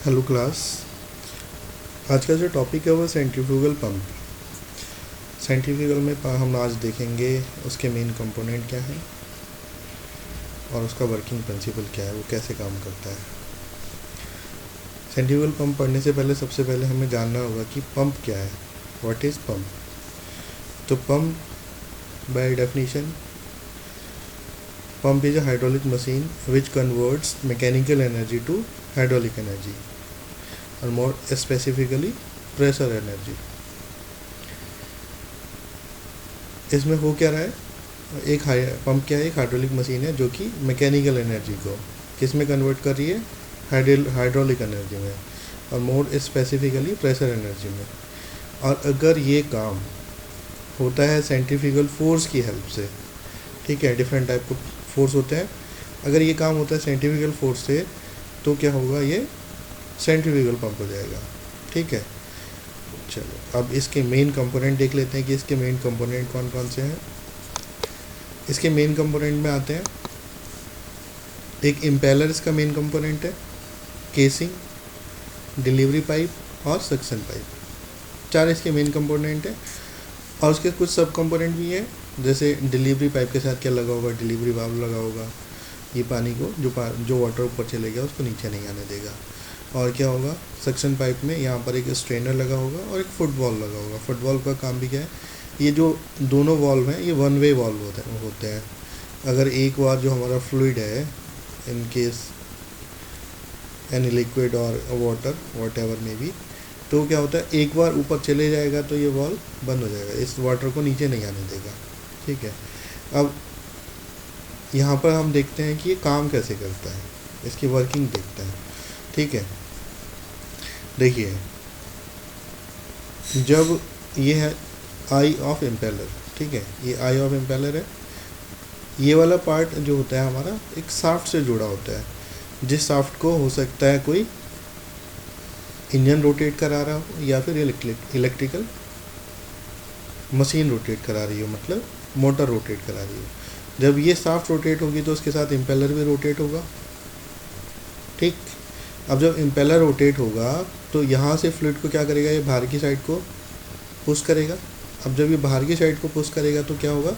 Hello class. आज का जो टॉपिक है वो सेंट्रीफ्यूगल पंप। सेंट्रीफ्यूगल में हम आज देखेंगे उसके मेन कंपोनेंट क्या है और उसका वर्किंग प्रिंसिपल क्या है, वो कैसे काम करता है। सेंट्रीफ्यूगल पंप पढ़ने से पहले सबसे पहले हमें जानना होगा कि पंप क्या है, व्हाट इज़ पंप। तो pump by definition, pump is a hydraulic machine which converts mechanical energy to hydraulic energy और मोर स्पेसिफिकली प्रेशर एनर्जी। इसमें हो क्या रहा है, एक पंप क्या है, एक हाइड्रोलिक मशीन है जो कि मैकेनिकल एनर्जी को किस में कन्वर्ट कर रही है, हाइड्रोलिक एनर्जी में और मोर स्पेसिफिकली प्रेशर एनर्जी में। और अगर ये काम होता है सेंट्रीफ्यूगल फोर्स की हेल्प से, ठीक है, डिफरेंट टाइप के फोर्स होते हैं, अगर ये काम होता है सेंट्रीफ्यूगल फोर्स से तो क्या होगा, ये सेंट्रीफ्यूगल पंप हो जाएगा। ठीक है, चलो अब इसके मेन कंपोनेंट देख लेते हैं कि इसके मेन कंपोनेंट कौन कौन से हैं। इसके मेन कंपोनेंट में आते हैं, एक इम्पेलर इसका मेन कंपोनेंट है, केसिंग, डिलीवरी पाइप और सक्शन पाइप, चार इसके मेन कंपोनेंट हैं। और उसके कुछ सब कंपोनेंट भी हैं, जैसे डिलीवरी पाइप के साथ क्या लगा होगा, डिलीवरी वाल्व लगा होगा, ये पानी को जो वाटर ऊपर चलेगा उसको नीचे नहीं आने देगा। और क्या होगा, सक्शन पाइप में यहाँ पर एक स्ट्रेनर लगा होगा और एक फुट वॉल्व लगा होगा। फुट वॉल्व का काम भी क्या है, ये जो दोनों वॉल्व हैं ये वन वे वॉल्व होते हैं। अगर एक बार जो हमारा फ्लूइड है, इन केस एनी लिक्विड और वाटर वॉट एवर में भी, तो क्या होता है, एक बार ऊपर चले जाएगा तो ये वॉल्व बंद हो जाएगा, इस वाटर को नीचे नहीं आने देगा। ठीक है, अब यहाँ पर हम देखते हैं कि ये काम कैसे करता है, इसकी वर्किंग देखते हैं। ठीक है, देखिए जब ये है आई ऑफ इम्पेलर, ठीक है, ये आई ऑफ इम्पेलर है, ये वाला पार्ट जो होता है हमारा एक शाफ्ट से जुड़ा होता है, जिस शाफ्ट को हो सकता है कोई इंजन रोटेट करा रहा हो या फिर इलेक्ट्रिकल मशीन रोटेट करा रही हो, मतलब मोटर रोटेट करा रही हो। जब ये शाफ्ट रोटेट होगी तो उसके साथ इम्पेलर भी रोटेट होगा। ठीक, अब जब इम्पेलर रोटेट होगा तो यहाँ से फ्लूइड को क्या करेगा, ये बाहर की साइड को पुश करेगा। अब जब ये बाहर की साइड को पुश करेगा तो क्या होगा,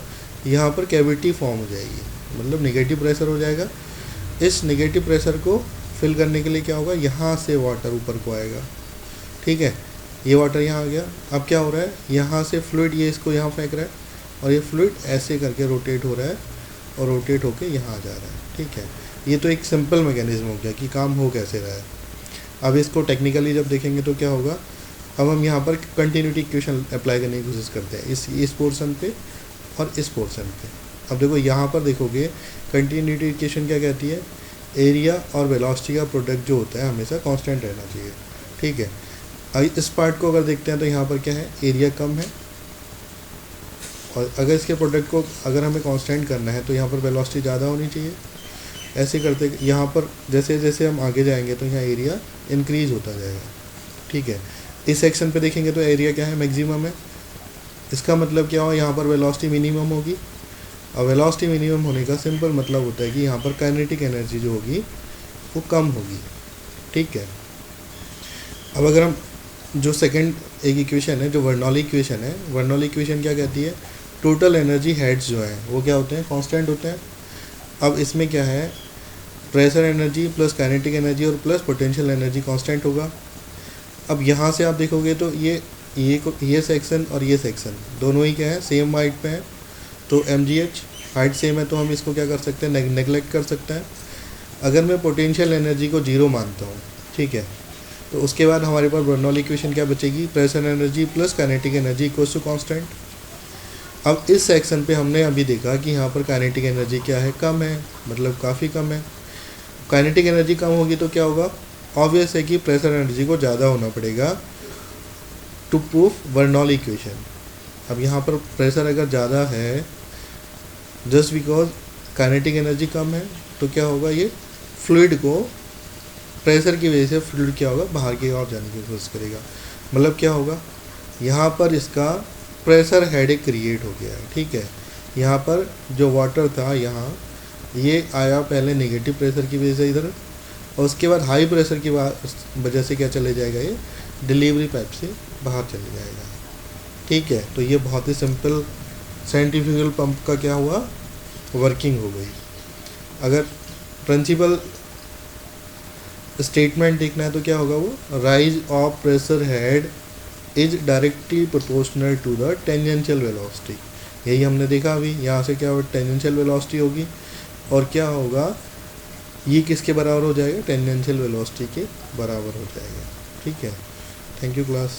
यहाँ पर कैविटी फॉर्म हो जाएगी, मतलब नेगेटिव प्रेशर हो जाएगा। इस नेगेटिव प्रेशर को फिल करने के लिए क्या होगा, यहाँ से वाटर ऊपर को आएगा। ठीक है, ये वाटर यहाँ आ गया। अब क्या हो रहा है, यहाँ से फ्लूइड ये इसको यहाँ फेंक रहा है और ये फ्लूइड ऐसे करके रोटेट हो रहा है और रोटेट होके यहाँ आ जा रहा है। ठीक है, ये तो एक सिंपल मैकेनिज्म हो गया कि काम हो कैसे रहा है। अब इसको टेक्निकली जब देखेंगे तो क्या होगा, अब हम यहाँ पर कंटिन्यूटी इक्वेशन अप्लाई करने की कोशिश करते हैं इस पोर्शन पे और इस पोर्शन पे। अब देखो यहाँ पर देखोगे कंटिन्यूटी इक्वेशन क्या कहती है, एरिया और वेलोसिटी का प्रोडक्ट जो होता है हमेशा कांस्टेंट रहना चाहिए। ठीक है, अब इस पार्ट को अगर देखते हैं तो यहाँ पर क्या है, एरिया कम है और अगर इसके प्रोडक्ट को अगर हमें कांस्टेंट करना है तो यहाँ पर वेलोसिटी ज़्यादा होनी चाहिए। ऐसे करते यहाँ पर जैसे जैसे हम आगे जाएंगे तो यहाँ एरिया इंक्रीज होता जाएगा। ठीक है, इस सेक्शन पे देखेंगे तो एरिया क्या है, मैक्सिमम है। इसका मतलब क्या हो, यहाँ पर वेलोसिटी मिनिमम होगी और वेलोसिटी मिनिमम होने का सिंपल मतलब होता है कि यहाँ पर काइनेटिक एनर्जी जो होगी वो कम होगी। ठीक है, अब अगर हम जो सेकंड एक इक्वेशन है जो बर्नौली इक्वेशन है, बर्नौली इक्वेशन क्या कहती है, टोटल एनर्जी हेड्स जो हैं वो क्या होते हैं, कांस्टेंट होते हैं। अब इसमें क्या है, pressure energy plus kinetic energy और प्लस पोटेंशियल एनर्जी कांस्टेंट होगा। अब यहाँ से आप देखोगे तो ये सेक्शन और ये सेक्शन दोनों ही क्या है, सेम हाइट पे है, तो mgh हाइट सेम है तो हम इसको क्या कर सकते हैं, नेगलेक्ट कर सकते हैं। अगर मैं पोटेंशियल एनर्जी को जीरो मानता हूँ, ठीक है, तो उसके बाद हमारे पास बर्नौली इक्वेशन क्या बचेगी, pressure energy plus kinetic energy equals to constant. अब इस सेक्शन पे हमने अभी देखा कि यहाँ पर काइनेटिक एनर्जी क्या है, कम है, मतलब काफ़ी कम है। काइनेटिक एनर्जी कम होगी तो क्या होगा, ऑब्वियस है कि प्रेशर एनर्जी को ज़्यादा होना पड़ेगा टू प्रूफ बर्नौली इक्वेशन। अब यहाँ पर प्रेशर अगर ज़्यादा है जस्ट बिकॉज काइनेटिक एनर्जी कम है तो क्या होगा, ये फ्लूइड को प्रेशर की वजह से फ्लूइड क्या होगा, बाहर की ओर जाने की कोशिश करेगा। मतलब क्या होगा, यहाँ पर इसका प्रेशर हेड क्रिएट हो गया है। ठीक है, यहाँ पर जो वाटर था यहाँ ये आया पहले नेगेटिव प्रेशर की वजह से इधर, और उसके बाद हाई प्रेशर की वजह से क्या चले जाएगा, ये डिलीवरी पाइप से बाहर चले जाएगा। ठीक है, तो ये बहुत ही सिंपल सेंट्रीफ्यूगल पंप का क्या हुआ, वर्किंग हो गई। अगर प्रिंसिपल स्टेटमेंट देखना है तो क्या होगा, वो rise of pressure head is directly proportional to the tangential velocity. यही हमने देखा अभी, यहाँ से क्या होगा, टेंजेंशियल वेलोसिटी होगी और क्या होगा, ये किसके बराबर हो जाएगा, टेंजेंशियल वेलोसिटी के बराबर हो जाएगा। ठीक है, थैंक यू क्लास।